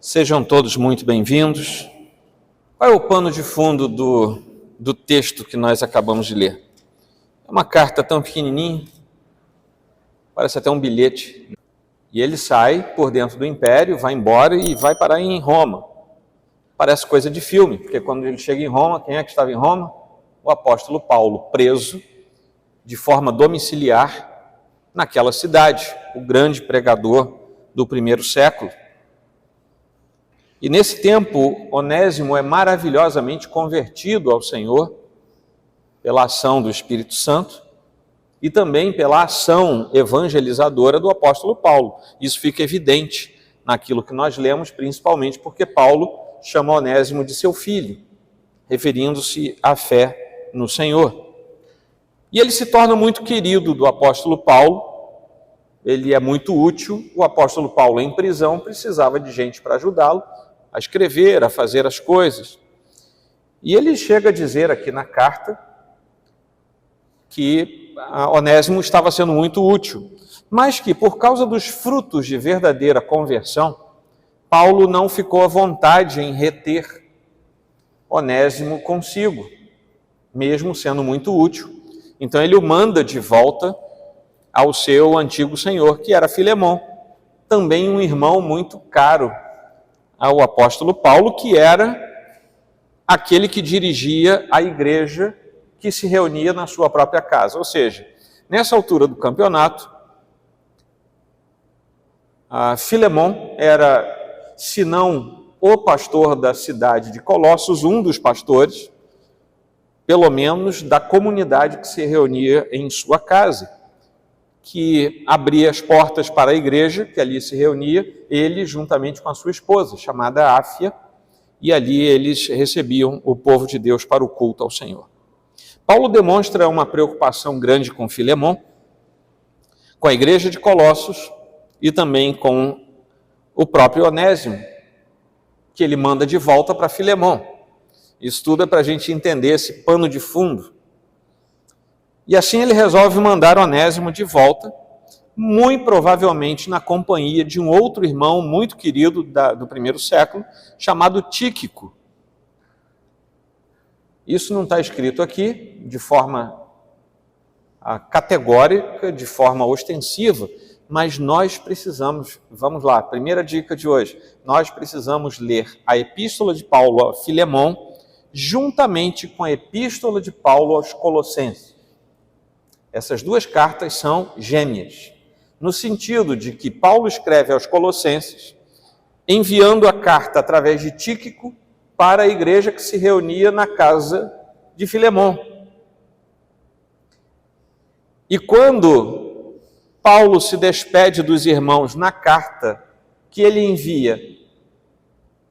Sejam todos muito bem-vindos. Qual é o pano de fundo do texto que nós acabamos de ler? É uma carta tão pequenininha, parece até um bilhete. E ele sai por dentro do império, vai embora e vai parar em Roma. Parece coisa de filme, porque quando ele chega em Roma, quem é que estava em Roma? O apóstolo Paulo, preso de forma domiciliar naquela cidade, o grande pregador do primeiro século. E nesse tempo, Onésimo é maravilhosamente convertido ao Senhor pela ação do Espírito Santo e também pela ação evangelizadora do apóstolo Paulo. Isso fica evidente naquilo que nós lemos, principalmente porque Paulo chama Onésimo de seu filho, referindo-se à fé no Senhor. E ele se torna muito querido do apóstolo Paulo, ele é muito útil. O apóstolo Paulo, em prisão, precisava de gente para ajudá-lo a escrever, a fazer as coisas. E ele chega a dizer aqui na carta que Onésimo estava sendo muito útil, mas que por causa dos frutos de verdadeira conversão, Paulo não ficou à vontade em reter Onésimo consigo, mesmo sendo muito útil. Então ele o manda de volta ao seu antigo senhor, que era Filemon, também um irmão muito caro ao apóstolo Paulo, que era aquele que dirigia a igreja que se reunia na sua própria casa. Ou seja, nessa altura do campeonato, Filemon era, se não o pastor da cidade de Colossos, um dos pastores, pelo menos da comunidade que se reunia em sua casa, que abria as portas para a igreja, que ali se reunia, ele juntamente com a sua esposa, chamada Áfia, e ali eles recebiam o povo de Deus para o culto ao Senhor. Paulo demonstra uma preocupação grande com Filemon, com a igreja de Colossos e também com o próprio Onésimo, que ele manda de volta para Filemon. Isso tudo é para a gente entender esse pano de fundo. E assim ele resolve mandar Onésimo de volta, muito provavelmente na companhia de um outro irmão muito querido do primeiro século, chamado Tíquico. Isso não está escrito aqui de forma categórica, de forma ostensiva, mas nós precisamos, vamos lá, primeira dica de hoje, nós precisamos ler a epístola de Paulo a Filemon, juntamente com a epístola de Paulo aos Colossenses. Essas duas cartas são gêmeas, no sentido de que Paulo escreve aos Colossenses, enviando a carta através de Tíquico para a igreja que se reunia na casa de Filemon. E quando Paulo se despede dos irmãos na carta que ele envia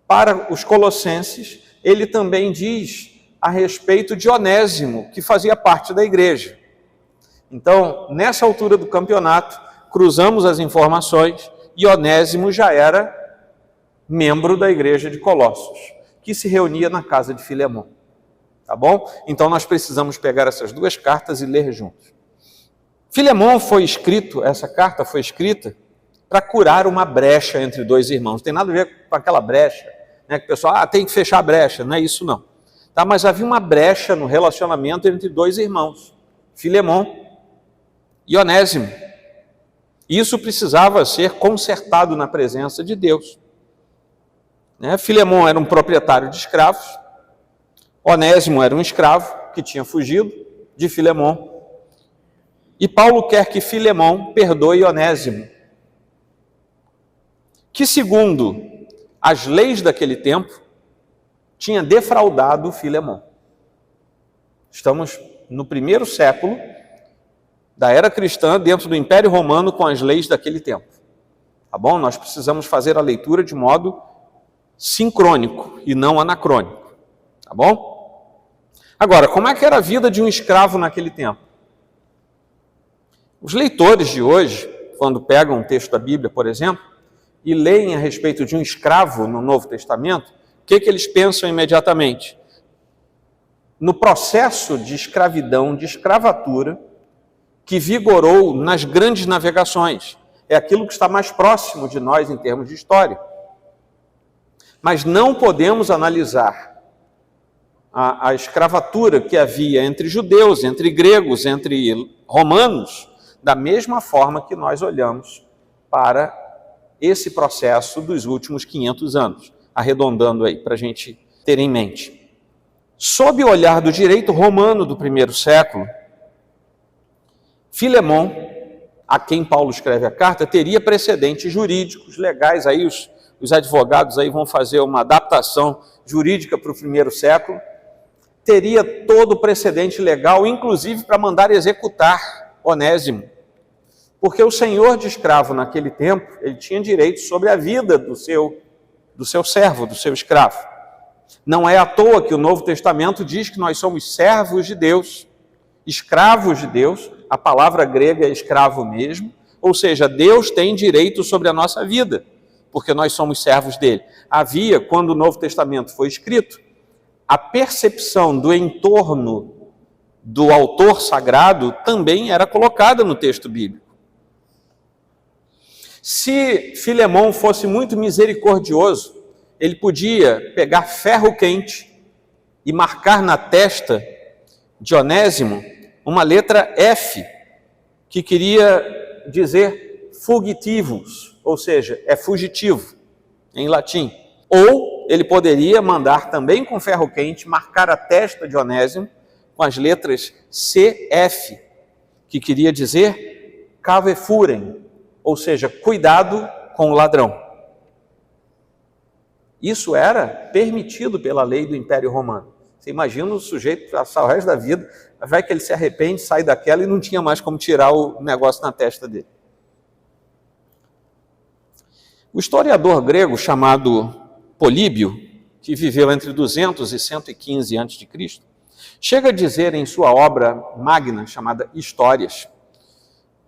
para os Colossenses, ele também diz a respeito de Onésimo, que fazia parte da igreja. Então, nessa altura do campeonato, cruzamos as informações e Onésimo já era membro da igreja de Colossos, que se reunia na casa de Filemon. Tá bom? Então, nós precisamos pegar essas duas cartas e ler juntos. Essa carta foi escrita para curar uma brecha entre dois irmãos. Não tem nada a ver com aquela brecha, né, que o pessoal, tem que fechar a brecha. Não é isso, não. Tá? Mas havia uma brecha no relacionamento entre dois irmãos, Filemon e Onésimo. Isso precisava ser consertado na presença de Deus. Filemon era um proprietário de escravos, Onésimo era um escravo que tinha fugido de Filemon, e Paulo quer que Filemon perdoe Onésimo, que segundo as leis daquele tempo, tinha defraudado Filemon. Estamos no primeiro século da era cristã, dentro do Império Romano, com as leis daquele tempo. Tá bom? Nós precisamos fazer a leitura de modo sincrônico e não anacrônico. Tá bom? Agora, como é que era a vida de um escravo naquele tempo? Os leitores de hoje, quando pegam um texto da Bíblia, por exemplo, e leem a respeito de um escravo no Novo Testamento, o que eles pensam imediatamente? No processo de escravidão, de escravatura, que vigorou nas grandes navegações. É aquilo que está mais próximo de nós em termos de história. Mas não podemos analisar a escravatura que havia entre judeus, entre gregos, entre romanos, da mesma forma que nós olhamos para esse processo dos últimos 500 anos, arredondando aí, para a gente ter em mente. Sob o olhar do direito romano do primeiro século, Filemão, a quem Paulo escreve a carta, teria precedentes jurídicos, legais, aí os advogados aí vão fazer uma adaptação jurídica para o primeiro século, teria todo o precedente legal, inclusive para mandar executar Onésimo, porque o senhor de escravo naquele tempo, ele tinha direito sobre a vida do seu servo, do seu escravo. Não é à toa que o Novo Testamento diz que nós somos servos de Deus, escravos de Deus, a palavra grega é escravo mesmo, ou seja, Deus tem direito sobre a nossa vida, porque nós somos servos dele. Havia, quando o Novo Testamento foi escrito, a percepção do entorno do autor sagrado também era colocada no texto bíblico. Se Filemão fosse muito misericordioso, ele podia pegar ferro quente e marcar na testa de Onésimo uma letra F, que queria dizer fugitivus, ou seja, é fugitivo, em latim. Ou ele poderia mandar também com ferro quente marcar a testa de Onésimo com as letras CF, que queria dizer cave furem, ou seja, cuidado com o ladrão. Isso era permitido pela lei do Império Romano. Você imagina o sujeito passar o resto da vida, vai que ele se arrepende, sai daquela e não tinha mais como tirar o negócio na testa dele. O historiador grego chamado Políbio, que viveu entre 200 e 115 a.C., chega a dizer em sua obra magna, chamada Histórias,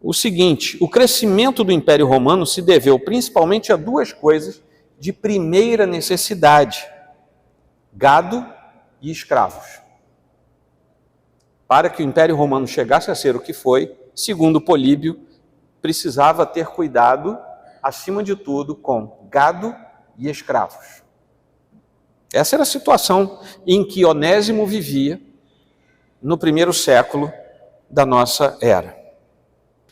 o seguinte: o crescimento do Império Romano se deveu principalmente a duas coisas de primeira necessidade: gado e escravos. Para que o Império Romano chegasse a ser o que foi, segundo Políbio, precisava ter cuidado, acima de tudo, com gado e escravos. Essa era a situação em que Onésimo vivia no primeiro século da nossa era.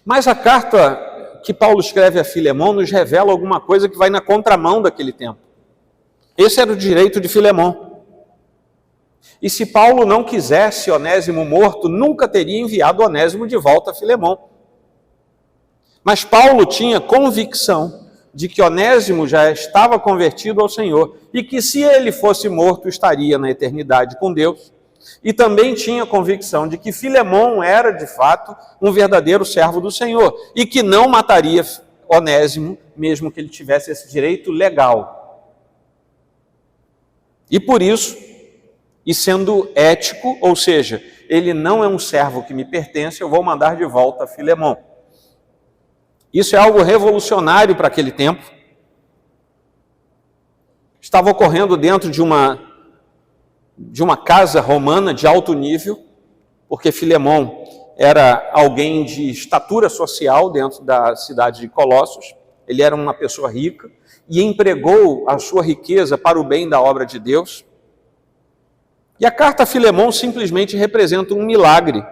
Mas a carta que Paulo escreve a Filemão nos revela alguma coisa que vai na contramão daquele tempo. Esse era o direito de Filemão. E se Paulo não quisesse Onésimo morto, nunca teria enviado Onésimo de volta a Filemão. Mas Paulo tinha convicção de que Onésimo já estava convertido ao Senhor e que se ele fosse morto, estaria na eternidade com Deus. E também tinha convicção de que Filemão era, de fato, um verdadeiro servo do Senhor e que não mataria Onésimo, mesmo que ele tivesse esse direito legal. E por isso, e sendo ético, ou seja, ele não é um servo que me pertence, eu vou mandar de volta a Filemão. Isso é algo revolucionário para aquele tempo. Estava ocorrendo dentro de uma casa romana de alto nível, porque Filemão era alguém de estatura social dentro da cidade de Colossos. Ele era uma pessoa rica e empregou a sua riqueza para o bem da obra de Deus. E a carta a Filemão simplesmente representa um milagre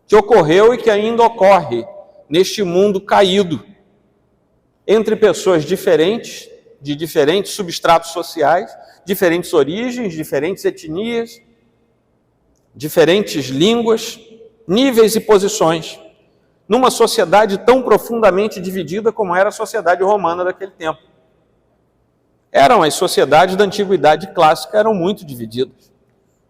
que ocorreu e que ainda ocorre neste mundo caído, entre pessoas diferentes, de diferentes substratos sociais, diferentes origens, diferentes etnias, diferentes línguas, níveis e posições, numa sociedade tão profundamente dividida como era a sociedade romana daquele tempo. As sociedades da antiguidade clássica eram muito divididas.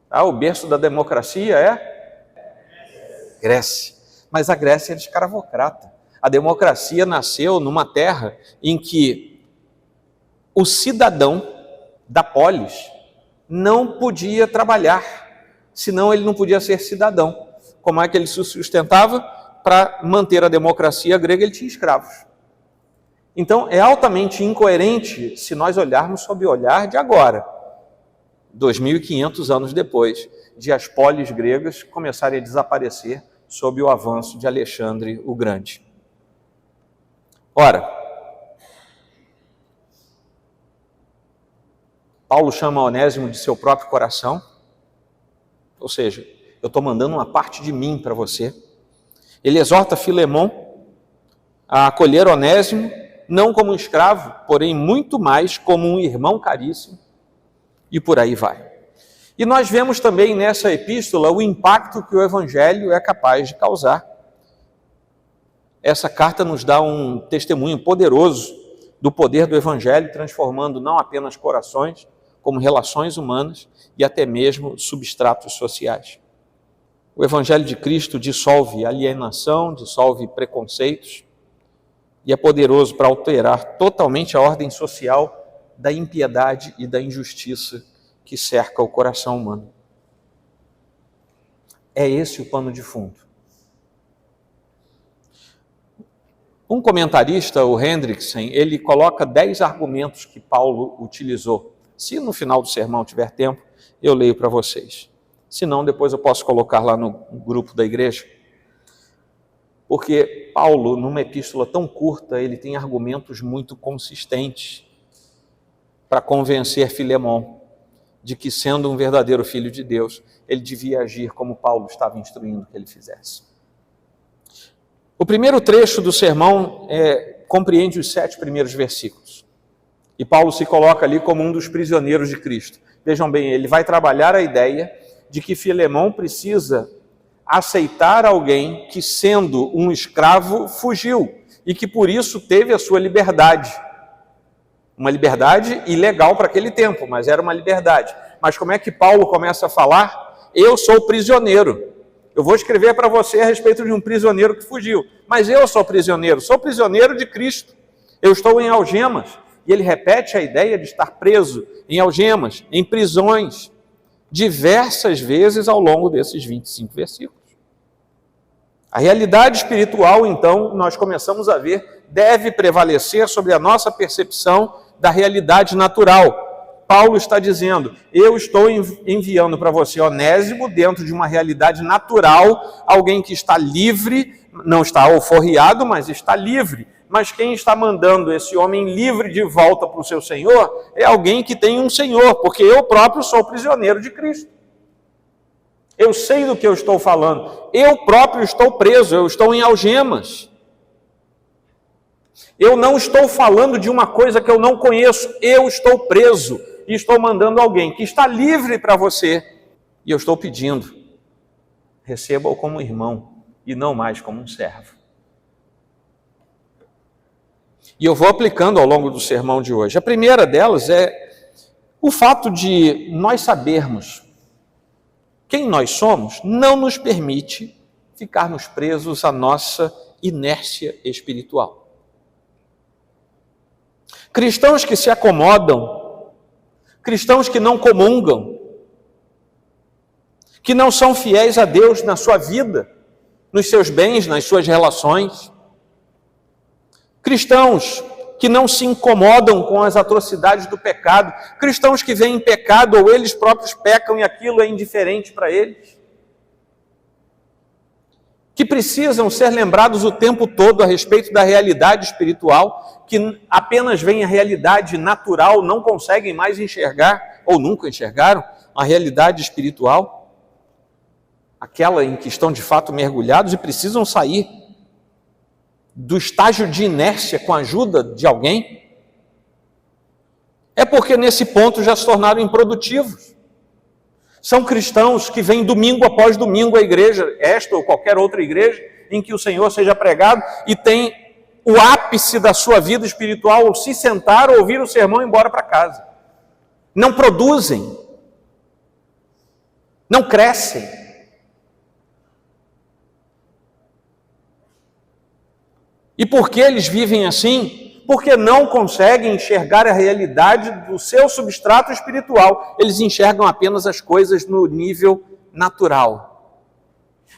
O berço da democracia é Grécia. Mas a Grécia era escravocrata. A democracia nasceu numa terra em que o cidadão da polis não podia trabalhar, senão ele não podia ser cidadão. Como é que ele se sustentava? Para manter a democracia grega, ele tinha escravos. Então, é altamente incoerente se nós olharmos sob o olhar de agora, 2.500 anos depois, de as polis gregas começarem a desaparecer sob o avanço de Alexandre o Grande. Ora, Paulo chama Onésimo de seu próprio coração, ou seja, eu estou mandando uma parte de mim para você. Ele exorta Filemon a acolher Onésimo, não como um escravo, porém muito mais como um irmão caríssimo, e por aí vai. E nós vemos também nessa epístola o impacto que o Evangelho é capaz de causar. Essa carta nos dá um testemunho poderoso do poder do Evangelho, transformando não apenas corações, como relações humanas e até mesmo substratos sociais. O Evangelho de Cristo dissolve alienação, dissolve preconceitos e é poderoso para alterar totalmente a ordem social da impiedade e da injustiça que cerca o coração humano. É esse o pano de fundo. Um comentarista, o Hendrickson, ele coloca 10 argumentos que Paulo utilizou. Se no final do sermão tiver tempo, eu leio para vocês. Se não, depois eu posso colocar lá no grupo da igreja. Porque Paulo, numa epístola tão curta, ele tem argumentos muito consistentes para convencer Filemon de que, sendo um verdadeiro filho de Deus, ele devia agir como Paulo estava instruindo que ele fizesse. O primeiro trecho do sermão compreende os 7 primeiros versículos. E Paulo se coloca ali como um dos prisioneiros de Cristo. Vejam bem, ele vai trabalhar a ideia de que Filemon precisa aceitar alguém que, sendo um escravo, fugiu e que por isso teve a sua liberdade. Uma liberdade ilegal para aquele tempo, mas era uma liberdade. Mas como é que Paulo começa a falar? Eu sou prisioneiro. Eu vou escrever para você a respeito de um prisioneiro que fugiu. Mas eu sou prisioneiro de Cristo. Eu estou em algemas. E ele repete a ideia de estar preso em algemas, em prisões, diversas vezes ao longo desses 25 versículos. A realidade espiritual, então, nós começamos a ver, deve prevalecer sobre a nossa percepção da realidade natural. Paulo está dizendo, eu estou enviando para você Onésimo dentro de uma realidade natural, alguém que está livre, não está alforriado, mas está livre. Mas quem está mandando esse homem livre de volta para o seu Senhor é alguém que tem um Senhor, porque eu próprio sou prisioneiro de Cristo. Eu sei do que eu estou falando. Eu próprio estou preso, eu estou em algemas. Eu não estou falando de uma coisa que eu não conheço. Eu estou preso e estou mandando alguém que está livre para você. E eu estou pedindo, receba-o como irmão e não mais como um servo. E eu vou aplicando ao longo do sermão de hoje. A primeira delas é o fato de nós sabermos quem nós somos não nos permite ficarmos presos à nossa inércia espiritual. Cristãos que se acomodam, cristãos que não comungam, que não são fiéis a Deus na sua vida, nos seus bens, nas suas relações, cristãos que não se incomodam com as atrocidades do pecado, cristãos que veem pecado ou eles próprios pecam e aquilo é indiferente para eles, que precisam ser lembrados o tempo todo a respeito da realidade espiritual, que apenas veem a realidade natural, não conseguem mais enxergar, ou nunca enxergaram, a realidade espiritual, aquela em que estão de fato mergulhados e precisam sair do estágio de inércia com a ajuda de alguém, é porque nesse ponto já se tornaram improdutivos. São cristãos que vêm domingo após domingo à igreja, esta ou qualquer outra igreja, em que o Senhor seja pregado, e tem o ápice da sua vida espiritual, se sentar, ouvir o sermão e ir embora para casa. Não produzem, não crescem. E por que eles vivem assim? Porque não conseguem enxergar a realidade do seu substrato espiritual. Eles enxergam apenas as coisas no nível natural.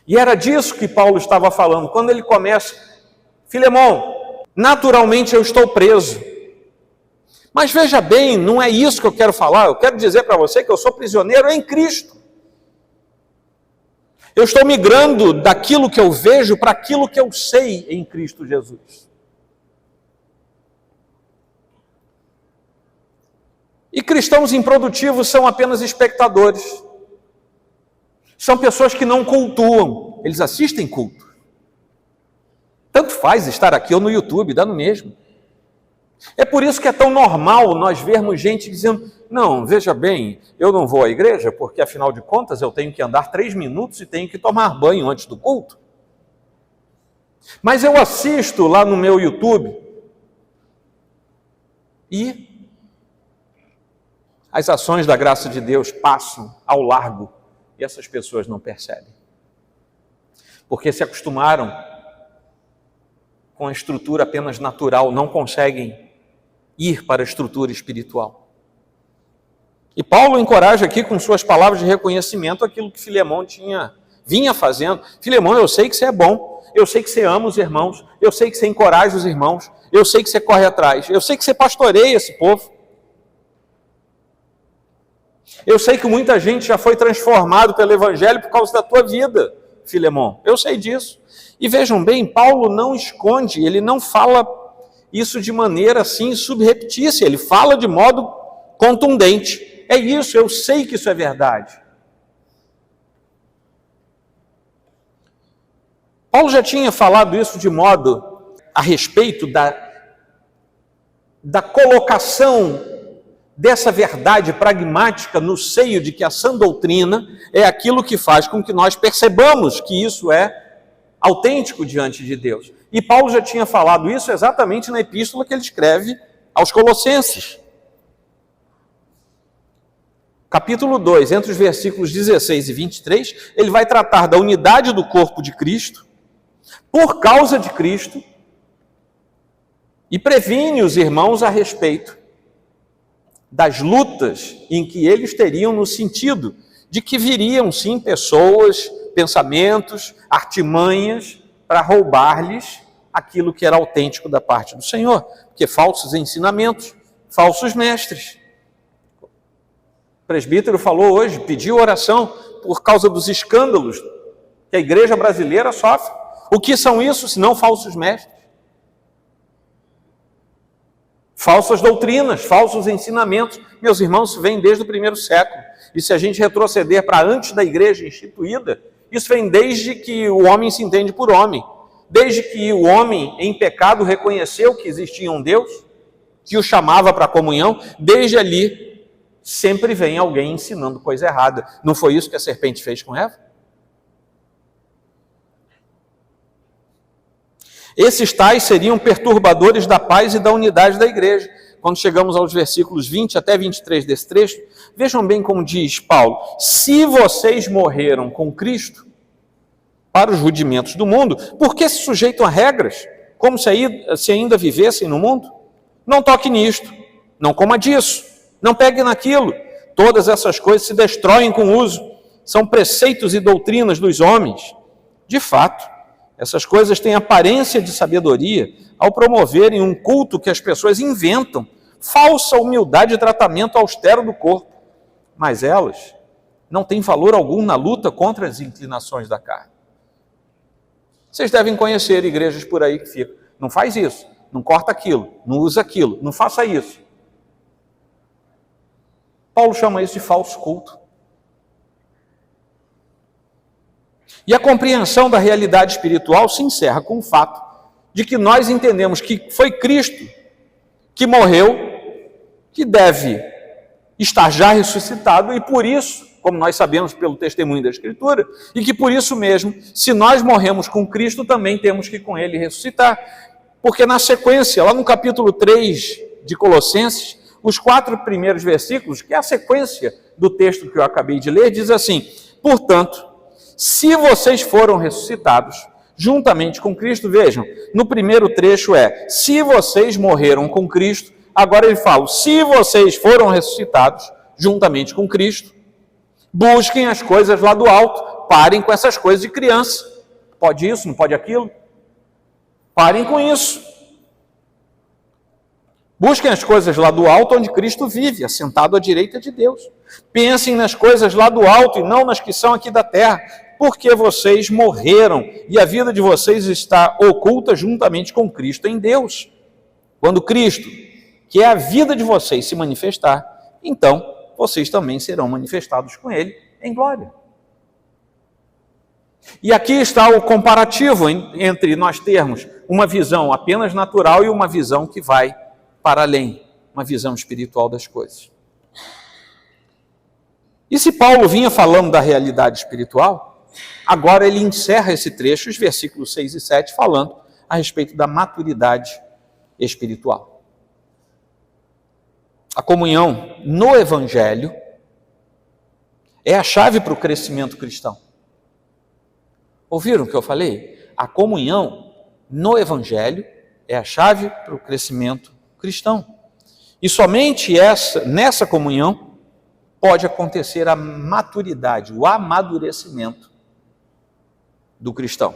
E era disso que Paulo estava falando. Quando ele começa, Filemon, naturalmente eu estou preso. Mas veja bem, não é isso que eu quero falar. Eu quero dizer para você que eu sou prisioneiro em Cristo. Eu estou migrando daquilo que eu vejo para aquilo que eu sei em Cristo Jesus. E cristãos improdutivos são apenas espectadores. São pessoas que não cultuam, eles assistem culto. Tanto faz estar aqui ou no YouTube, dá no mesmo. É por isso que é tão normal nós vermos gente dizendo, não, veja bem, eu não vou à igreja porque, afinal de contas, eu tenho que andar 3 minutos e tenho que tomar banho antes do culto. Mas eu assisto lá no meu YouTube e as ações da graça de Deus passam ao largo e essas pessoas não percebem. Porque se acostumaram com a estrutura apenas natural, não conseguem ir para a estrutura espiritual. E Paulo encoraja aqui com suas palavras de reconhecimento aquilo que Filemão vinha fazendo. Filemão, eu sei que você é bom, eu sei que você ama os irmãos, eu sei que você encoraja os irmãos, eu sei que você corre atrás, eu sei que você pastoreia esse povo. Eu sei que muita gente já foi transformado pelo Evangelho por causa da tua vida, Filemão. Eu sei disso. E vejam bem, Paulo não esconde, ele não fala isso de maneira assim subreptícia, ele fala de modo contundente. É isso, eu sei que isso é verdade. Paulo já tinha falado isso de modo a respeito da colocação dessa verdade pragmática no seio de que a sã doutrina é aquilo que faz com que nós percebamos que isso é autêntico diante de Deus. E Paulo já tinha falado isso exatamente na epístola que ele escreve aos Colossenses. Capítulo 2, entre os versículos 16 e 23, ele vai tratar da unidade do corpo de Cristo, por causa de Cristo, e previne os irmãos a respeito das lutas em que eles teriam no sentido de que viriam sim pessoas, pensamentos, artimanhas para roubar-lhes aquilo que era autêntico da parte do Senhor, porque falsos ensinamentos, falsos mestres. O presbítero falou hoje, pediu oração por causa dos escândalos que a igreja brasileira sofre. O que são isso, se não falsos mestres? Falsas doutrinas, falsos ensinamentos. Meus irmãos, isso vem desde o primeiro século. E se a gente retroceder para antes da igreja instituída, isso vem desde que o homem se entende por homem. Desde que o homem em pecado reconheceu que existia um Deus, que o chamava para a comunhão, desde ali sempre vem alguém ensinando coisa errada. Não foi isso que a serpente fez com Eva? Esses tais seriam perturbadores da paz e da unidade da igreja. Quando chegamos aos versículos 20 até 23 desse trecho, vejam bem como diz Paulo: se vocês morreram com Cristo para os rudimentos do mundo, por que se sujeitam a regras, como se ainda vivessem no mundo? Não toque nisto, não coma disso, não pegue naquilo. Todas essas coisas se destroem com o uso, são preceitos e doutrinas dos homens. De fato, essas coisas têm aparência de sabedoria ao promoverem um culto que as pessoas inventam, falsa humildade e tratamento austero do corpo. Mas elas não têm valor algum na luta contra as inclinações da carne. Vocês devem conhecer igrejas por aí que ficam. Não faz isso, não corta aquilo, não usa aquilo, não faça isso. Paulo chama isso de falso culto. E a compreensão da realidade espiritual se encerra com o fato de que nós entendemos que foi Cristo que morreu, que deve estar já ressuscitado, e por isso, como nós sabemos pelo testemunho da Escritura, e que por isso mesmo, se nós morremos com Cristo, também temos que com Ele ressuscitar. Porque na sequência, lá no capítulo 3 de Colossenses, os 4 primeiros versículos, que é a sequência do texto que eu acabei de ler, diz assim: portanto, se vocês foram ressuscitados juntamente com Cristo, vejam, no primeiro trecho se vocês morreram com Cristo, agora ele fala, se vocês foram ressuscitados juntamente com Cristo, busquem as coisas lá do alto, parem com essas coisas de criança. Pode isso, não pode aquilo? Parem com isso. Busquem as coisas lá do alto onde Cristo vive, assentado à direita de Deus. Pensem nas coisas lá do alto e não nas que são aqui da terra, porque vocês morreram e a vida de vocês está oculta juntamente com Cristo em Deus. Quando Cristo, que é a vida de vocês, se manifestar, então vocês também serão manifestados com ele em glória. E aqui está o comparativo entre nós termos uma visão apenas natural e uma visão que vai para além, uma visão espiritual das coisas. E se Paulo vinha falando da realidade espiritual, agora ele encerra esse trecho, os versículos 6 e 7, falando a respeito da maturidade espiritual. A comunhão no Evangelho é a chave para o crescimento cristão. Ouviram o que eu falei? A comunhão no Evangelho é a chave para o crescimento cristão. E somente nessa comunhão pode acontecer a maturidade, o amadurecimento do cristão.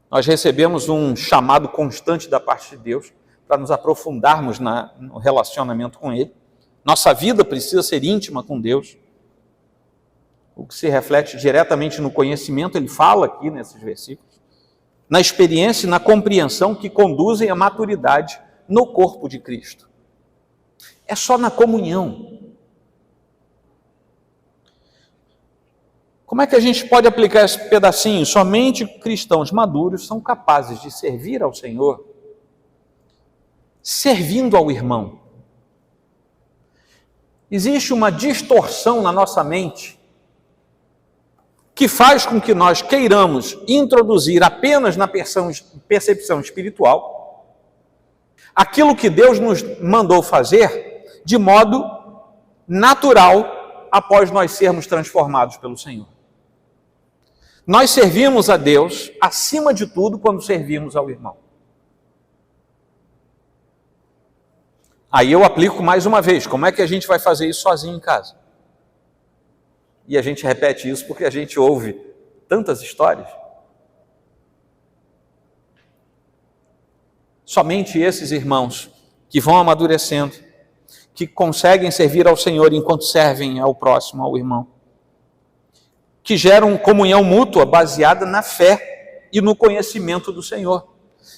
Nós recebemos um chamado constante da parte de Deus para nos aprofundarmos no relacionamento com Ele. Nossa vida precisa ser íntima com Deus, o que se reflete diretamente no conhecimento, ele fala aqui nesses versículos, na experiência e na compreensão que conduzem à maturidade no corpo de Cristo. É só na comunhão. Como é que a gente pode aplicar esse pedacinho? Somente cristãos maduros são capazes de servir ao Senhor, servindo ao irmão. Existe uma distorção na nossa mente que faz com que nós queiramos introduzir apenas na percepção espiritual aquilo que Deus nos mandou fazer de modo natural após nós sermos transformados pelo Senhor. Nós servimos a Deus acima de tudo quando servimos ao irmão. Aí eu aplico mais uma vez, como é que a gente vai fazer isso sozinho em casa? E a gente repete isso porque a gente ouve tantas histórias. Somente esses irmãos que vão amadurecendo, que conseguem servir ao Senhor enquanto servem ao próximo, ao irmão, que geram comunhão mútua baseada na fé e no conhecimento do Senhor.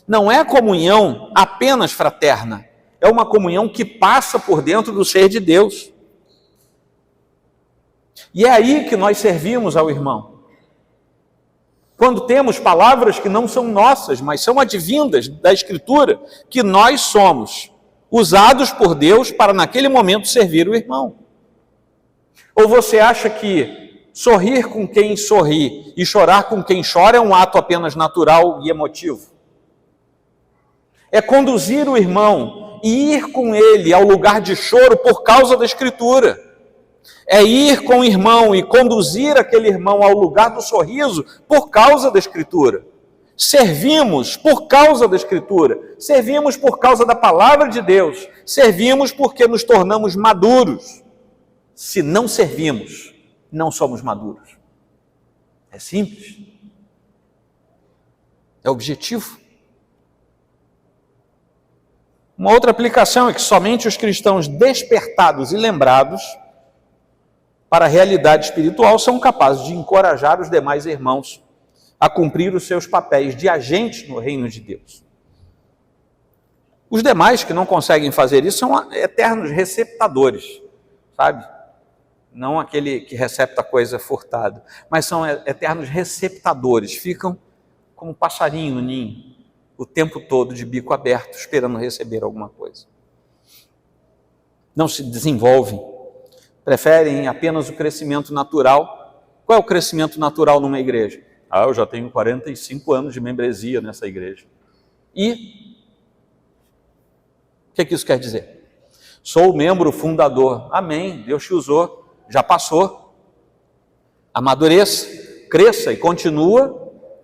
Não é comunhão apenas fraterna, é uma comunhão que passa por dentro do ser de Deus. E é aí que nós servimos ao irmão. Quando temos palavras que não são nossas, mas são advindas da Escritura, que nós somos usados por Deus para naquele momento servir o irmão. Ou você acha que sorrir com quem sorri e chorar com quem chora é um ato apenas natural e emotivo? É conduzir o irmão e ir com ele ao lugar de choro por causa da Escritura. É ir com o irmão e conduzir aquele irmão ao lugar do sorriso por causa da Escritura. Servimos por causa da Escritura. Servimos por causa da palavra de Deus. Servimos porque nos tornamos maduros. Se não servimos, não somos maduros. É simples. É objetivo. Uma outra aplicação é que somente os cristãos despertados e lembrados para a realidade espiritual são capazes de encorajar os demais irmãos a cumprir os seus papéis de agentes no reino de Deus. Os demais que não conseguem fazer isso são eternos receptadores, sabe? Não aquele que recepta coisa furtada, mas são eternos receptadores, ficam como um passarinho no ninho, o tempo todo de bico aberto, esperando receber alguma coisa. Não se desenvolvem, preferem apenas o crescimento natural. Qual é o crescimento natural numa igreja? Eu já tenho 45 anos de membresia nessa igreja. E o que isso quer dizer? Sou membro fundador. Amém, Deus te usou, já passou. Amadureça, cresça e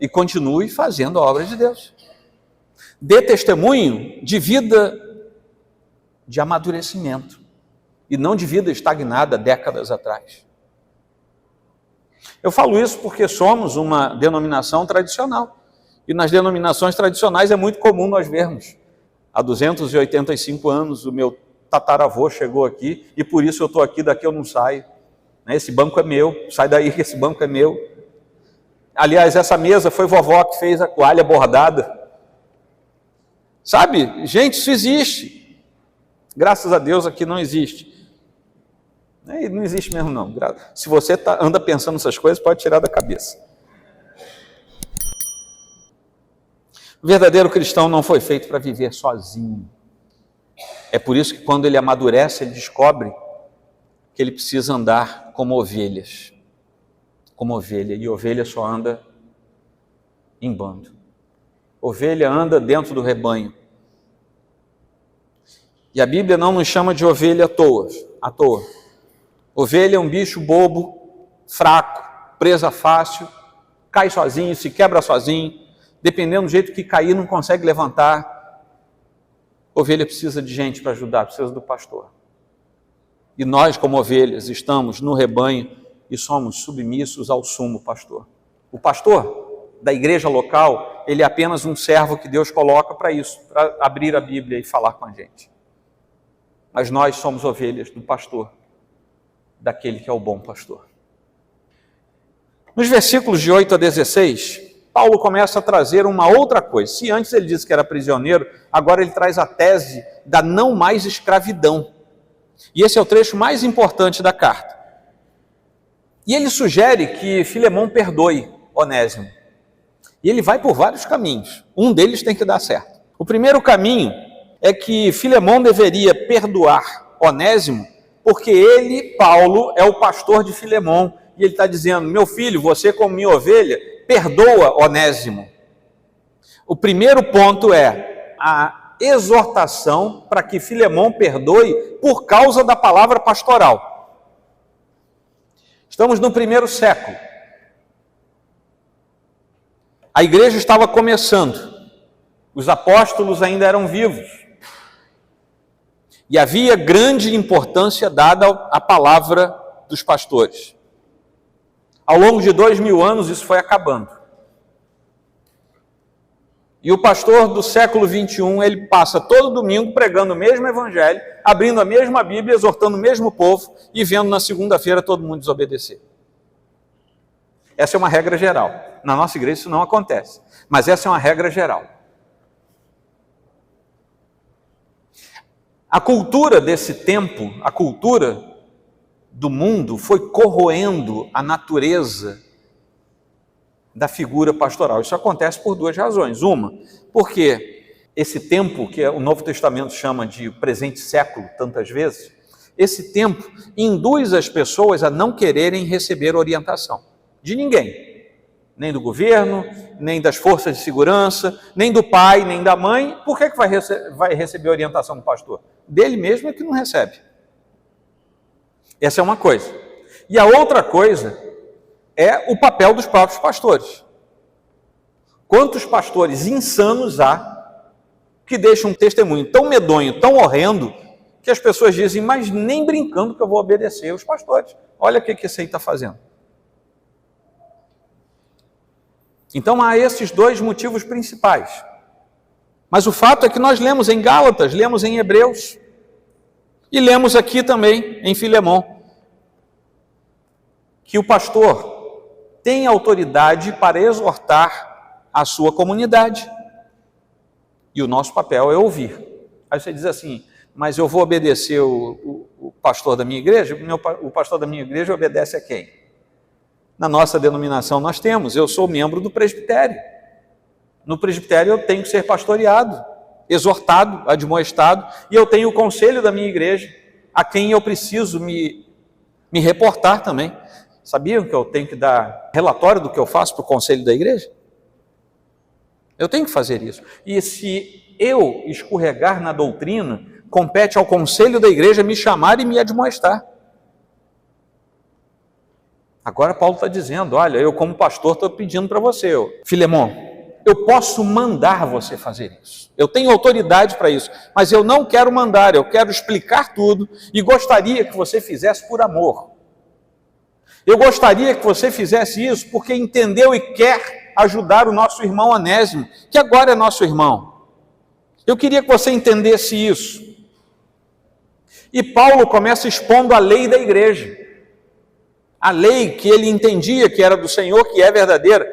continue fazendo a obra de Deus. Dê testemunho de vida de amadurecimento e não de vida estagnada décadas atrás. Eu falo isso porque somos uma denominação tradicional. E nas denominações tradicionais é muito comum nós vermos. Há 285 anos o meu tataravô chegou aqui e por isso eu estou aqui, daqui eu não saio. Esse banco é meu, sai daí que esse banco é meu. Aliás, essa mesa foi vovó que fez a toalha bordada. Sabe, gente, isso existe. Graças a Deus aqui não existe. E não existe mesmo, não. Se você anda pensando nessas coisas, pode tirar da cabeça. O verdadeiro cristão não foi feito para viver sozinho. É por isso que quando ele amadurece, ele descobre que ele precisa andar como ovelhas. Como ovelha. E ovelha só anda em bando. Ovelha anda dentro do rebanho. E a Bíblia não nos chama de ovelha à toa. Ovelha é um bicho bobo, fraco, presa fácil, cai sozinho, se quebra sozinho, dependendo do jeito que cair, não consegue levantar. Ovelha precisa de gente para ajudar, precisa do pastor. E nós, como ovelhas, estamos no rebanho e somos submissos ao sumo pastor. O pastor da igreja local, ele é apenas um servo que Deus coloca para isso, para abrir a Bíblia e falar com a gente. Mas nós somos ovelhas do pastor, daquele que é o bom pastor. Nos versículos de 8 a 16, Paulo começa a trazer uma outra coisa. Se antes ele disse que era prisioneiro, agora ele traz a tese da não mais escravidão. E esse é o trecho mais importante da carta. E ele sugere que Filemão perdoe Onésimo. E ele vai por vários caminhos. Um deles tem que dar certo. O primeiro caminho é que Filemão deveria perdoar Onésimo, porque ele, Paulo, é o pastor de Filemão. E ele está dizendo, meu filho, você como minha ovelha, perdoa Onésimo. O primeiro ponto é a exortação para que Filemão perdoe por causa da palavra pastoral. Estamos no 1º século. A igreja estava começando. Os apóstolos ainda eram vivos. E havia grande importância dada à palavra dos pastores. Ao longo de 2000 anos isso foi acabando. E o pastor do século 21, ele passa todo domingo pregando o mesmo evangelho, abrindo a mesma Bíblia, exortando o mesmo povo e vendo na segunda-feira todo mundo desobedecer. Essa é uma regra geral. Na nossa igreja isso não acontece, mas essa é uma regra geral. A cultura desse tempo, a cultura do mundo foi corroendo a natureza da figura pastoral. Isso acontece por duas razões. Uma, porque esse tempo que o Novo Testamento chama de presente século, tantas vezes, esse tempo induz as pessoas a não quererem receber orientação de ninguém. Nem do governo, nem das forças de segurança, nem do pai, nem da mãe. Por que vai receber orientação do pastor? Dele mesmo é que não recebe. Essa é uma coisa. E a outra coisa é o papel dos próprios pastores. Quantos pastores insanos há que deixam um testemunho tão medonho, tão horrendo, que as pessoas dizem, mas nem brincando que eu vou obedecer os pastores. Olha o que esse aí está fazendo. Então há esses dois motivos principais. Mas o fato é que nós lemos em Gálatas, lemos em Hebreus, e lemos aqui também em Filemão, que o pastor tem autoridade para exortar a sua comunidade. E o nosso papel é ouvir. Aí você diz assim, mas eu vou obedecer o pastor da minha igreja? O pastor da minha igreja obedece a quem? Na nossa denominação nós temos, eu sou membro do presbitério. No presbitério eu tenho que ser pastoreado, exortado, admoestado, e eu tenho o conselho da minha igreja, a quem eu preciso me reportar também. Sabiam que eu tenho que dar relatório do que eu faço para o conselho da igreja? Eu tenho que fazer isso. E se eu escorregar na doutrina, compete ao conselho da igreja me chamar e me admoestar. Agora Paulo está dizendo, olha, eu como pastor estou pedindo para você, Filemão, eu posso mandar você fazer isso. Eu tenho autoridade para isso, mas eu não quero mandar, eu quero explicar tudo e gostaria que você fizesse por amor. Eu gostaria que você fizesse isso porque entendeu e quer ajudar o nosso irmão Onésimo, que agora é nosso irmão. Eu queria que você entendesse isso. E Paulo começa expondo a lei da igreja. A lei que ele entendia que era do Senhor, que é verdadeira.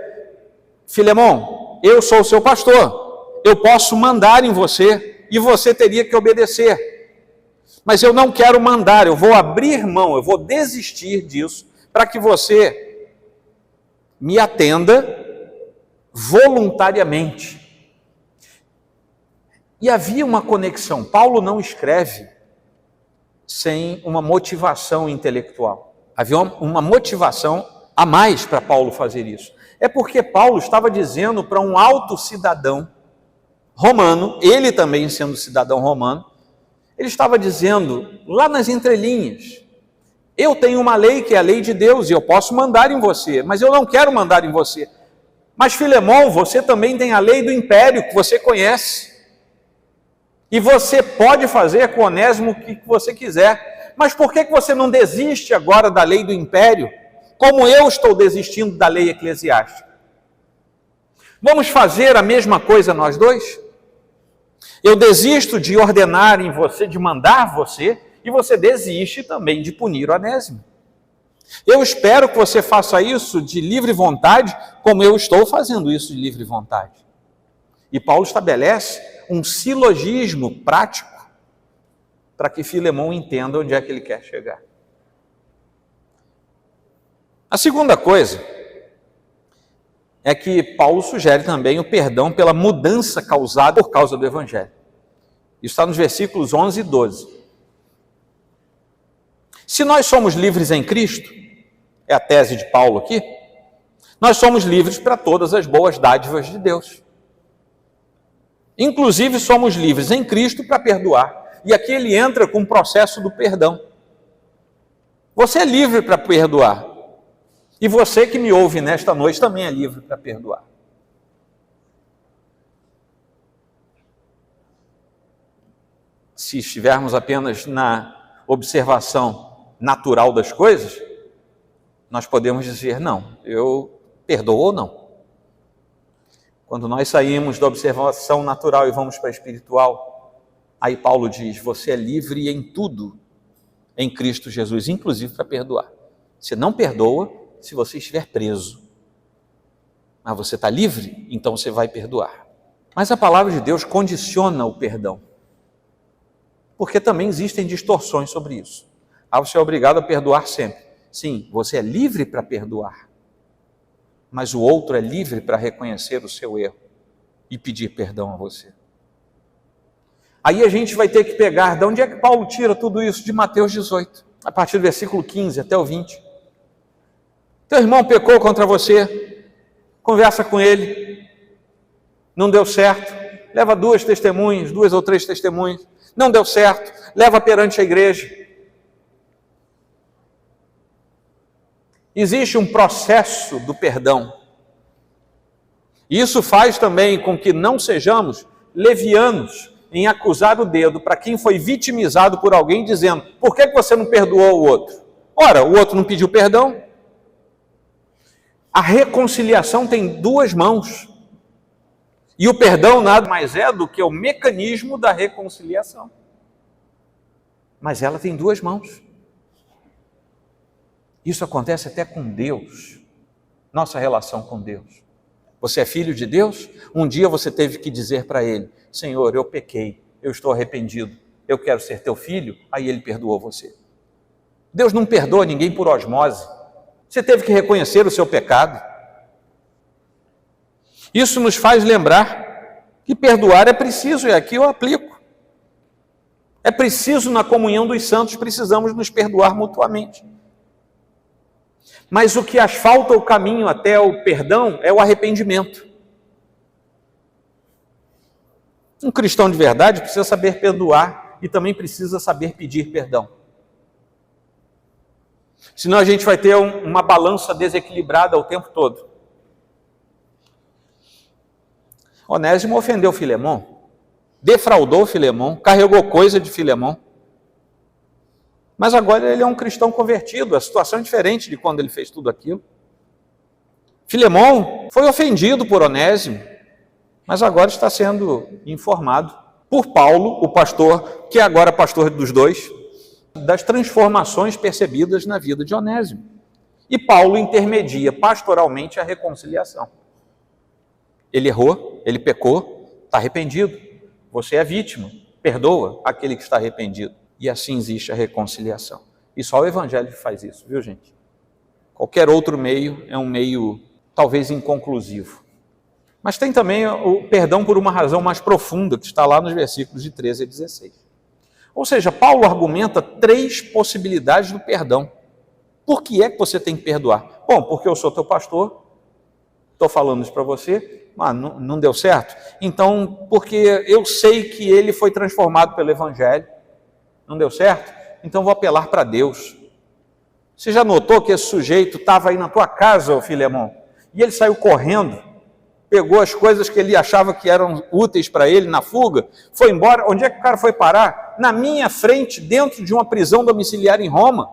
Filemão, eu sou o seu pastor, eu posso mandar em você e você teria que obedecer. Mas eu não quero mandar, eu vou abrir mão, eu vou desistir disso, para que você me atenda voluntariamente. E havia uma conexão. Paulo não escreve sem uma motivação intelectual. Havia uma motivação a mais para Paulo fazer isso. É porque Paulo estava dizendo para um alto cidadão romano, ele também sendo cidadão romano, ele estava dizendo lá nas entrelinhas: eu tenho uma lei que é a lei de Deus e eu posso mandar em você, mas eu não quero mandar em você. Mas Filemão, você também tem a lei do império que você conhece. E você pode fazer com Onésimo o que você quiser. Mas por que você não desiste agora da lei do império, como eu estou desistindo da lei eclesiástica? Vamos fazer a mesma coisa nós dois? Eu desisto de ordenar em você, de mandar você, e você desiste também de punir o Onésimo. Eu espero que você faça isso de livre vontade, como eu estou fazendo isso de livre vontade. E Paulo estabelece um silogismo prático para que Filemão entenda onde é que ele quer chegar. A segunda coisa é que Paulo sugere também o perdão pela mudança causada por causa do Evangelho. Isso está nos versículos 11 e 12. Se nós somos livres em Cristo, é a tese de Paulo aqui, nós somos livres para todas as boas dádivas de Deus. Inclusive somos livres em Cristo para perdoar. E aqui ele entra com o processo do perdão. Você é livre para perdoar. E você que me ouve nesta noite também é livre para perdoar. Se estivermos apenas na observação natural das coisas, nós podemos dizer: não, eu perdoo ou não. Quando nós saímos da observação natural e vamos para a espiritual, aí Paulo diz: você é livre em tudo em Cristo Jesus, inclusive para perdoar. Você não perdoa se você estiver preso. Mas você está livre, então você vai perdoar. Mas a palavra de Deus condiciona o perdão, porque também existem distorções sobre isso. Você é obrigado a perdoar sempre. Sim, você é livre para perdoar, mas o outro é livre para reconhecer o seu erro e pedir perdão a você. Aí a gente vai ter que pegar, de onde é que Paulo tira tudo isso? De Mateus 18, a partir do versículo 15 até o 20. Teu irmão pecou contra você, conversa com ele, não deu certo, leva duas ou três testemunhas, não deu certo, leva perante a igreja. Existe um processo do perdão. Isso faz também com que não sejamos levianos em acusar o dedo para quem foi vitimizado por alguém, dizendo: por que você não perdoou o outro? Ora, o outro não pediu perdão. A reconciliação tem duas mãos. E o perdão nada mais é do que o mecanismo da reconciliação. Mas ela tem duas mãos. Isso acontece até com Deus, nossa relação com Deus. Você é filho de Deus? Um dia você teve que dizer para Ele: Senhor, eu pequei, eu estou arrependido, eu quero ser teu filho. Aí Ele perdoou você. Deus não perdoa ninguém por osmose. Você teve que reconhecer o seu pecado. Isso nos faz lembrar que perdoar é preciso, e aqui eu aplico. É preciso, na comunhão dos santos, precisamos nos perdoar mutuamente. Mas o que asfalta o caminho até o perdão é o arrependimento. Um cristão de verdade precisa saber perdoar e também precisa saber pedir perdão. Senão a gente vai ter uma balança desequilibrada o tempo todo. Onésimo ofendeu Filemão, defraudou Filemão, carregou coisa de Filemão. Mas agora ele é um cristão convertido, a situação é diferente de quando ele fez tudo aquilo. Filemão foi ofendido por Onésimo, mas agora está sendo informado por Paulo, o pastor, que é agora pastor dos dois, das transformações percebidas na vida de Onésimo. E Paulo intermedia pastoralmente a reconciliação. Ele errou, ele pecou, está arrependido. Você é vítima, perdoa aquele que está arrependido. e assim existe a reconciliação. E só o Evangelho faz isso, viu, gente? Qualquer outro meio é um meio talvez inconclusivo. Mas tem também o perdão por uma razão mais profunda, que está lá nos versículos de 13 a 16. Ou seja, Paulo argumenta 3 possibilidades do perdão. Por que é que você tem que perdoar? Bom, porque eu sou teu pastor, estou falando isso para você, mas não deu certo. Então, porque eu sei que ele foi transformado pelo Evangelho, não deu certo? Então vou apelar para Deus. Você já notou que esse sujeito estava aí na tua casa, ô Filemão, e ele saiu correndo, pegou as coisas que ele achava que eram úteis para ele na fuga, foi embora. Onde é que o cara foi parar? Na minha frente, dentro de uma prisão domiciliar em Roma.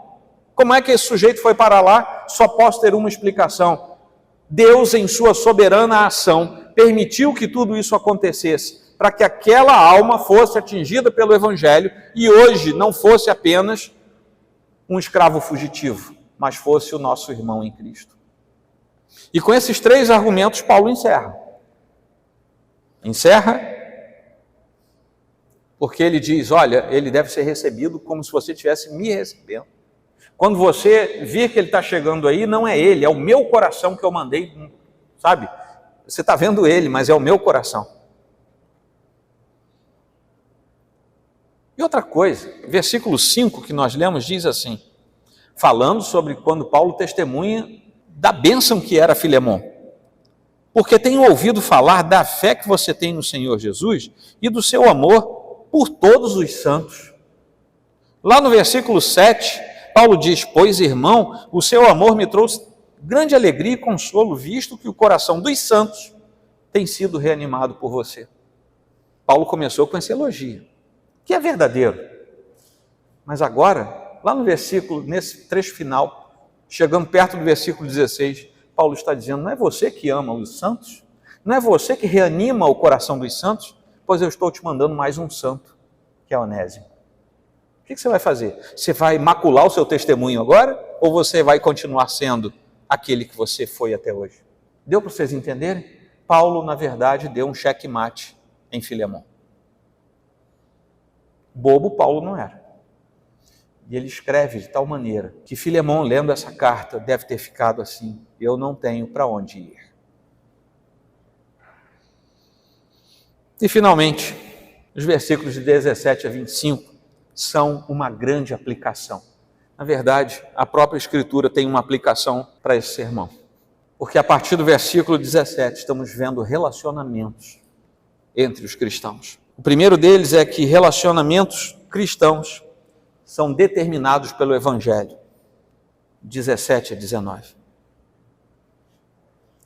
Como é que esse sujeito foi parar lá? Só posso ter uma explicação. Deus, em sua soberana ação, permitiu que tudo isso acontecesse, para que aquela alma fosse atingida pelo Evangelho e hoje não fosse apenas um escravo fugitivo, mas fosse o nosso irmão em Cristo. E com esses 3 argumentos, Paulo encerra. Encerra porque ele diz, olha, ele deve ser recebido como se você estivesse me recebendo. Quando você vir que ele está chegando aí, não é ele, é o meu coração que eu mandei, sabe? Você está vendo ele, mas é o meu coração. E outra coisa, versículo 5 que nós lemos diz assim, falando sobre quando Paulo testemunha da bênção que era Filemão. Porque tenho ouvido falar da fé que você tem no Senhor Jesus e do seu amor por todos os santos. Lá no versículo 7, Paulo diz, pois irmão, o seu amor me trouxe grande alegria e consolo, visto que o coração dos santos tem sido reanimado por você. Paulo começou com esse elogio, que é verdadeiro. Mas agora, lá no versículo, nesse trecho final, chegando perto do versículo 16, Paulo está dizendo, não é você que ama os santos? Não é você que reanima o coração dos santos? Pois eu estou te mandando mais um santo, que é Onésimo. O que você vai fazer? Você vai macular o seu testemunho agora? Ou você vai continuar sendo aquele que você foi até hoje? Deu para vocês entenderem? Paulo, na verdade, deu um checkmate em Filemão. Bobo Paulo não era. E ele escreve de tal maneira que Filemão, lendo essa carta, deve ter ficado assim, eu não tenho para onde ir. E finalmente, os versículos de 17 a 25 são uma grande aplicação. Na verdade, a própria Escritura tem uma aplicação para esse sermão. Porque a partir do versículo 17 estamos vendo relacionamentos entre os cristãos. O primeiro deles é que relacionamentos cristãos são determinados pelo Evangelho, 17 a 19.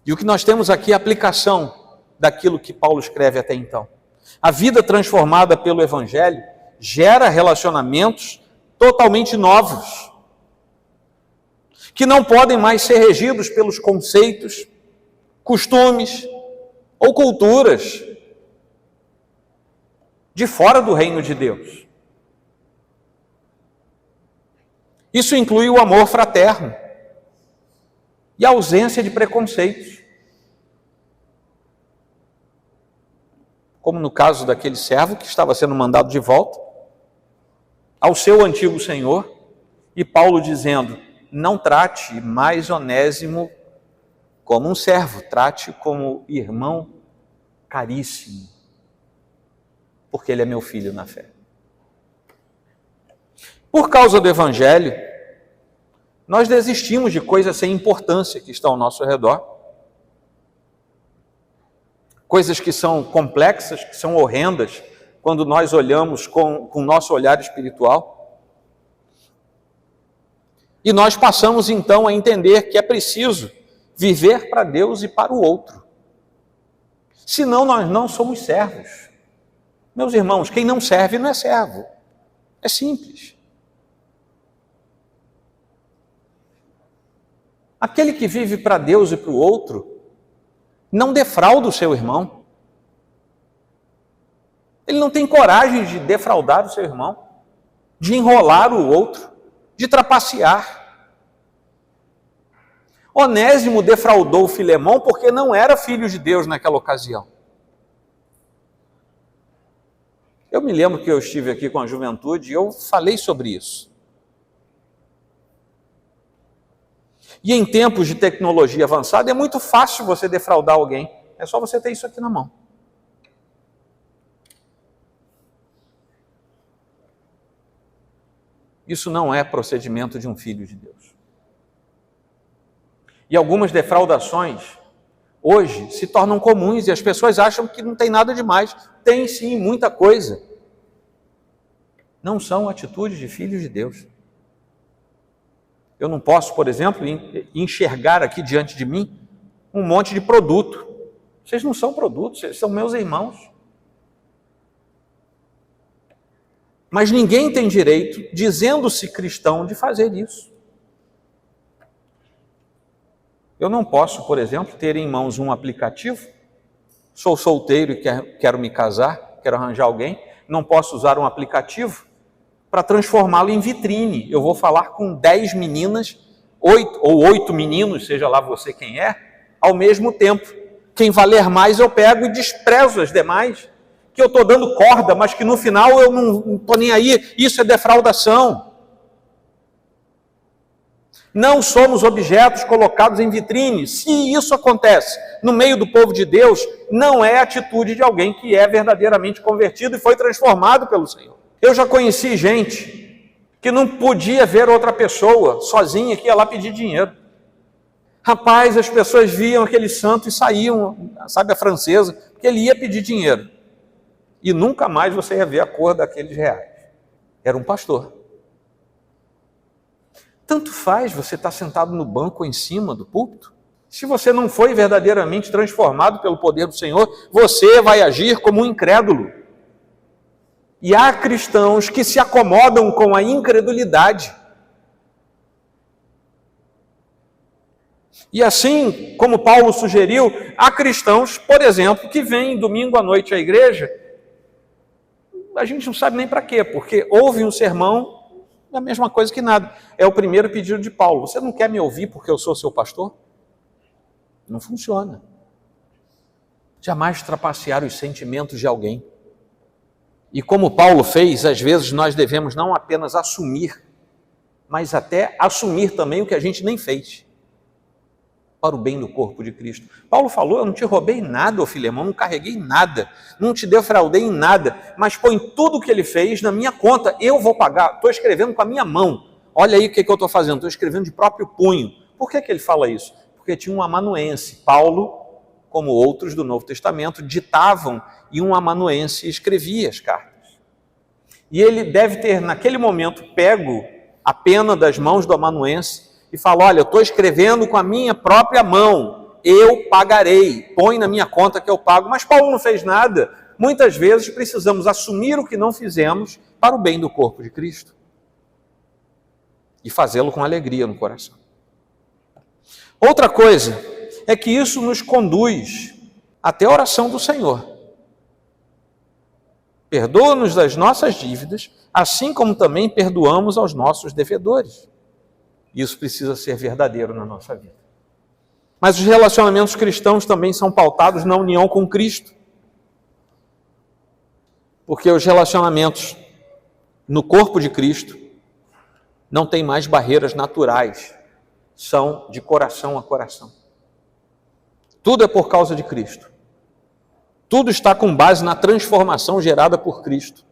E o que nós temos aqui é a aplicação daquilo que Paulo escreve até então. A vida transformada pelo Evangelho gera relacionamentos totalmente novos, que não podem mais ser regidos pelos conceitos, costumes ou culturas de fora do reino de Deus. Isso inclui o amor fraterno e a ausência de preconceitos. Como no caso daquele servo que estava sendo mandado de volta ao seu antigo senhor, e Paulo dizendo, não trate mais Onésimo como um servo, trate como irmão caríssimo, porque ele é meu filho na fé. Por causa do Evangelho, nós desistimos de coisas sem importância que estão ao nosso redor, coisas que são complexas, que são horrendas, quando nós olhamos com o nosso olhar espiritual. E nós passamos então a entender que é preciso viver para Deus e para o outro. Senão nós não somos servos. Meus irmãos, quem não serve não é servo. É simples. Aquele que vive para Deus e para o outro, não defrauda o seu irmão. Ele não tem coragem de defraudar o seu irmão, de enrolar o outro, de trapacear. Onésimo defraudou Filemão porque não era filho de Deus naquela ocasião. Eu me lembro que eu estive aqui com a juventude e eu falei sobre isso. E em tempos de tecnologia avançada, é muito fácil você defraudar alguém. É só você ter isso aqui na mão. Isso não é procedimento de um filho de Deus. E algumas defraudações, hoje, se tornam comuns e as pessoas acham que não tem nada demais. Tem sim muita coisa. Não são atitudes de filhos de Deus. Eu não posso, por exemplo, enxergar aqui diante de mim um monte de produto. Vocês não são produtos, vocês são meus irmãos. Mas ninguém tem direito, dizendo-se cristão, de fazer isso. Eu não posso, por exemplo, ter em mãos um aplicativo. Sou solteiro e quero me casar, quero arranjar alguém. Não posso usar um aplicativo para transformá-lo em vitrine. Eu vou falar com 10 meninas, 8 meninos, seja lá você quem é, ao mesmo tempo. Quem valer mais eu pego e desprezo as demais, que eu estou dando corda, mas que no final eu não estou nem aí. Isso é defraudação. Não somos objetos colocados em vitrine. Se isso acontece no meio do povo de Deus, não é atitude de alguém que é verdadeiramente convertido e foi transformado pelo Senhor. Eu já conheci gente que não podia ver outra pessoa sozinha que ia lá pedir dinheiro. Rapaz, as pessoas viam aquele santo e saíam, sabe a francesa, porque ele ia pedir dinheiro. E nunca mais você ia ver a cor daqueles reais. Era um pastor. Tanto faz você estar sentado no banco ou em cima do púlpito. Se você não foi verdadeiramente transformado pelo poder do Senhor, você vai agir como um incrédulo. E há cristãos que se acomodam com a incredulidade. E assim, como Paulo sugeriu, há cristãos, por exemplo, que vêm domingo à noite à igreja, a gente não sabe nem para quê, porque ouvem um sermão, é a mesma coisa que nada. É o primeiro pedido de Paulo. Você não quer me ouvir porque eu sou seu pastor? Não funciona. Jamais trapacear os sentimentos de alguém. E como Paulo fez, às vezes nós devemos não apenas assumir, mas até assumir também o que a gente nem fez, para o bem do corpo de Cristo. Paulo falou, eu não te roubei nada, ô Filemão, não carreguei nada, não te defraudei em nada, mas põe tudo o que ele fez na minha conta, eu vou pagar, estou escrevendo com a minha mão. Olha aí o que eu estou fazendo, estou escrevendo de próprio punho. Por que ele fala isso? Porque tinha um amanuense. Paulo, como outros do Novo Testamento, ditavam e um amanuense escrevia as cartas. E ele deve ter, naquele momento, pego a pena das mãos do amanuense e falou, olha, eu estou escrevendo com a minha própria mão, eu pagarei, põe na minha conta que eu pago. Mas Paulo não fez nada. Muitas vezes precisamos assumir o que não fizemos para o bem do corpo de Cristo e fazê-lo com alegria no coração. Outra coisa é que isso nos conduz até a oração do Senhor. Perdoa-nos das nossas dívidas, assim como também perdoamos aos nossos devedores. Isso precisa ser verdadeiro na nossa vida. Mas os relacionamentos cristãos também são pautados na união com Cristo. Porque os relacionamentos no corpo de Cristo não têm mais barreiras naturais, são de coração a coração. Tudo é por causa de Cristo. Tudo está com base na transformação gerada por Cristo.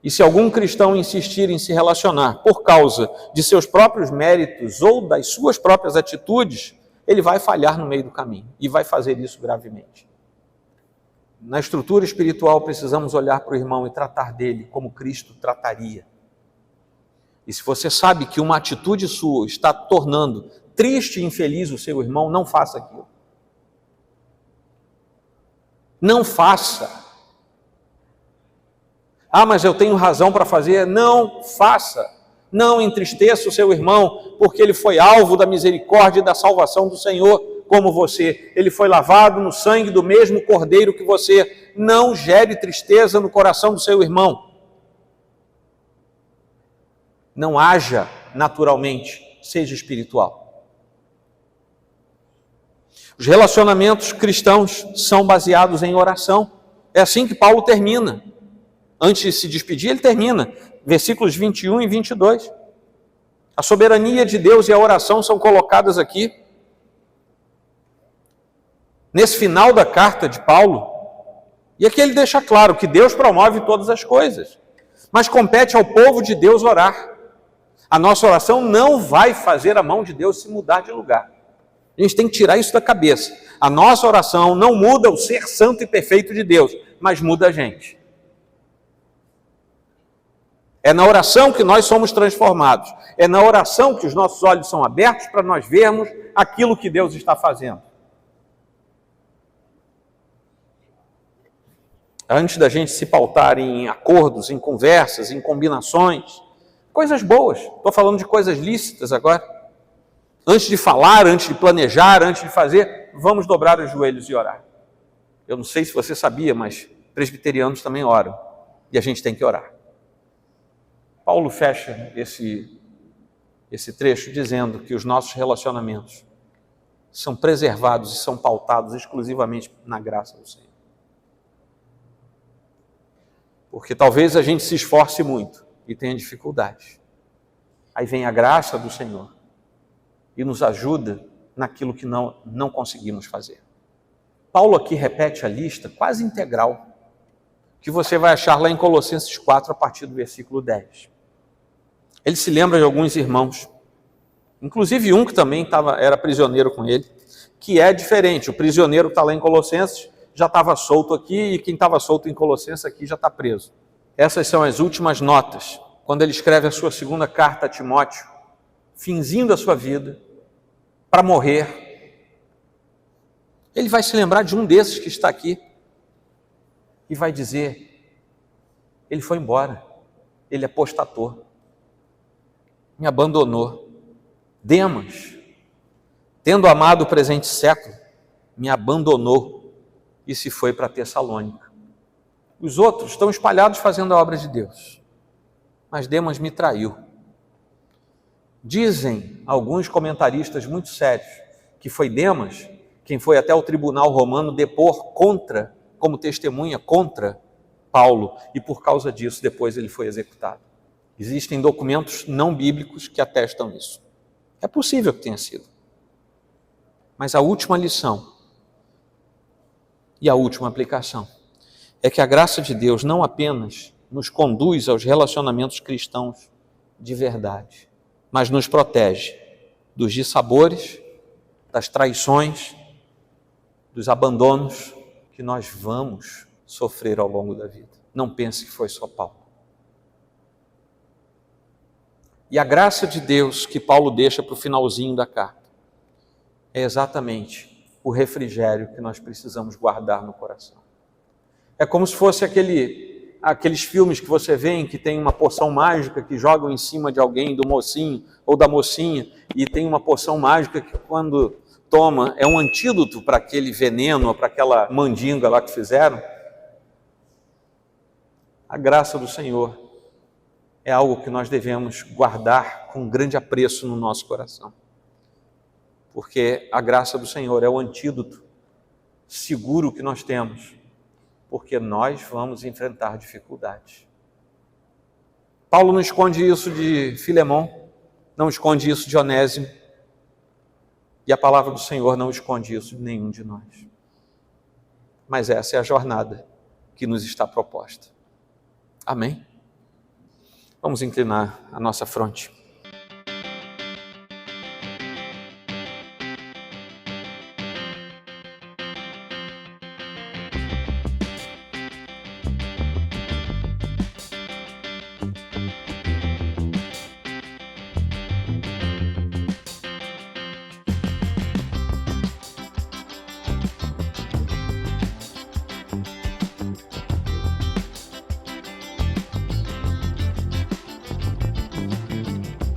E se algum cristão insistir em se relacionar por causa de seus próprios méritos ou das suas próprias atitudes, ele vai falhar no meio do caminho e vai fazer isso gravemente. Na estrutura espiritual, precisamos olhar para o irmão e tratar dele como Cristo trataria. E se você sabe que uma atitude sua está tornando triste e infeliz o seu irmão, não faça aquilo. Não faça. Ah, mas eu tenho razão para fazer. Não faça. Não entristeça o seu irmão, porque ele foi alvo da misericórdia e da salvação do Senhor, como você. Ele foi lavado no sangue do mesmo cordeiro que você. Não gere tristeza no coração do seu irmão. Não haja naturalmente, seja espiritual. Os relacionamentos cristãos são baseados em oração. É assim que Paulo termina. Antes de se despedir, ele termina, versículos 21 e 22. A soberania de Deus e a oração são colocadas aqui. Nesse final da carta de Paulo, e aqui ele deixa claro que Deus promove todas as coisas, mas compete ao povo de Deus orar. A nossa oração não vai fazer a mão de Deus se mudar de lugar. A gente tem que tirar isso da cabeça. A nossa oração não muda o ser santo e perfeito de Deus, mas muda a gente. É na oração que nós somos transformados. É na oração que os nossos olhos são abertos para nós vermos aquilo que Deus está fazendo. Antes da gente se pautar em acordos, em conversas, em combinações, coisas boas. Estou falando de coisas lícitas agora. Antes de falar, antes de planejar, antes de fazer, vamos dobrar os joelhos e orar. Eu não sei se você sabia, mas presbiterianos também oram. E a gente tem que orar. Paulo fecha esse trecho dizendo que os nossos relacionamentos são preservados e são pautados exclusivamente na graça do Senhor. Porque talvez a gente se esforce muito e tenha dificuldades. Aí vem a graça do Senhor e nos ajuda naquilo que não conseguimos fazer. Paulo aqui repete a lista quase integral, que você vai achar lá em Colossenses 4, a partir do versículo 10. Ele se lembra de alguns irmãos, inclusive um que também era prisioneiro com ele, que é diferente. O prisioneiro que está lá em Colossenses já estava solto aqui, e quem estava solto em Colossenses aqui já está preso. Essas são as últimas notas, quando ele escreve a sua segunda carta a Timóteo, finzindo a sua vida, para morrer. Ele vai se lembrar de um desses que está aqui, e vai dizer, ele foi embora, ele apostatou, me abandonou. Demas, tendo amado o presente século, me abandonou e se foi para Tessalônica. Os outros estão espalhados fazendo a obra de Deus, mas Demas me traiu. Dizem alguns comentaristas muito sérios que foi Demas quem foi até o tribunal romano depor como testemunha contra Paulo, e por causa disso depois ele foi executado. Existem documentos não bíblicos que atestam isso. É possível que tenha sido. Mas a última lição e a última aplicação é que a graça de Deus não apenas nos conduz aos relacionamentos cristãos de verdade, mas nos protege dos dissabores, das traições, dos abandonos que nós vamos sofrer ao longo da vida. Não pense que foi só Paulo. E a graça de Deus que Paulo deixa para o finalzinho da carta é exatamente o refrigério que nós precisamos guardar no coração. É como se fosse aqueles filmes que você vê em que tem uma poção mágica que jogam em cima de alguém, do mocinho ou da mocinha, e tem uma poção mágica que quando toma é um antídoto para aquele veneno ou para aquela mandinga lá que fizeram. A graça do Senhor é algo que nós devemos guardar com grande apreço no nosso coração. Porque a graça do Senhor é o antídoto seguro que nós temos, porque nós vamos enfrentar dificuldades. Paulo não esconde isso de Filemão, não esconde isso de Onésimo, e a palavra do Senhor não esconde isso de nenhum de nós. Mas essa é a jornada que nos está proposta. Amém? Vamos inclinar a nossa fronte.